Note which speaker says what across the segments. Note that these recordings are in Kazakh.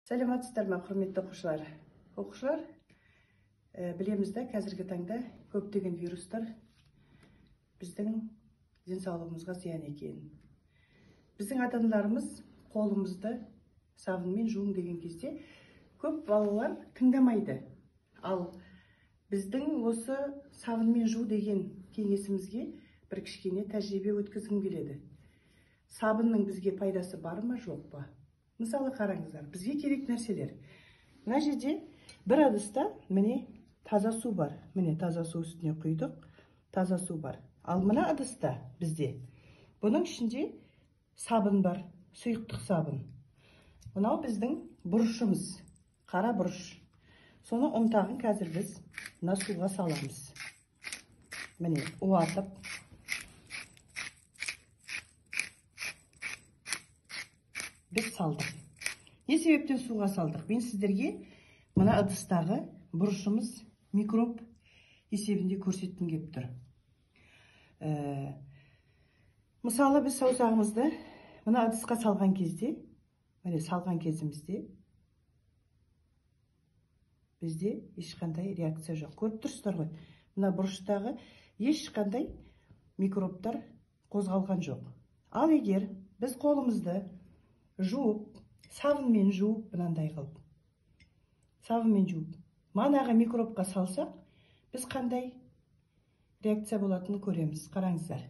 Speaker 1: Сәлеметсіздер ме, құрметті оқушылар? Оқушылар, білеміз де, қазіргі таңда көптеген вирустар біздің денсаулығымызға зиян екенін. Біздің ата-аналарымыз қолымызды сабынмен жуың деген кезде көп балалар тыңдамайды. Ал біздің осы сабынмен жу деген кеңесімізге бір кішкене тәжірибе өткізгім келеді. Сабынның бізге пайдасы бар ма, жоқ па? Мысалы қараңыздар, бізге керек нәрселер. Мына жерде бір ыдыста міне таза су бар. Міне таза су үстіне құйдық, таза су бар. Ал мына ыдыста бізде бұның ішінде сабын бар, сұйықтық сабын. Мынау біздің бұрышымыз, қара бұрыш. Соны ұнтағын қазір біз мына суға саламыз. Міне уатып. Біз салдық. Не себептен суға салдық? Мен сіздерге мына ыдыстағы бұрышымыз микроб есебінде көрсеткім келіп тұр. Мысалы біз саусағымызды мына ыдысқа салған кезде, міне салған кезімізде бізде ешқандай реакция жоқ. Көріп тұрсыздар ғой? Мына бұрыштағы ешқандай микробтар қозғалған жоқ. Ал егер біз қолымызды жуып, сабынмен жуып, мынандай қылып, сабынмен жуып, манағы микробқа салсақ, біз қандай реакция болатынын көреміз. Қараңыздар.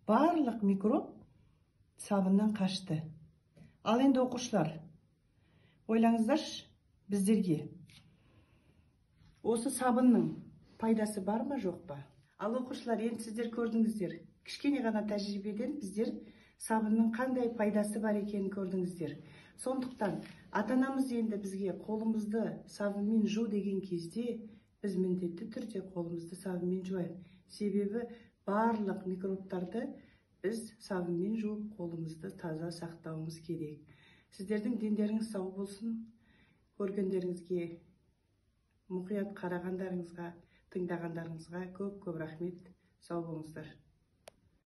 Speaker 1: Барлық микроб сабыннан қашты. Ал енді оқушылар, ойлаңыздаршы, біздерге осы сабынның пайдасы бар ма, жоқ па? Ал оқушылар, енді сіздер көрдіңіздер. Кішкене ғана тәжірибеден біздер сабынның қандай пайдасы бар екенін көрдіңіздер. Сондықтан ата-анамыз енді бізге қолымызды сабынмен жу деген кезде біз міндетті түрде қолымызды сабынмен жуайық. Себебі барлық микробтарды біз сабынмен жуып, қолымызды таза сақтауымыз керек. Сіздердің дендеріңіз сау болсын. Көргендеріңізге, мұқият қарағандарыңызға, тыңдағандарыңызға көп рахмет. Сау болыңыздар.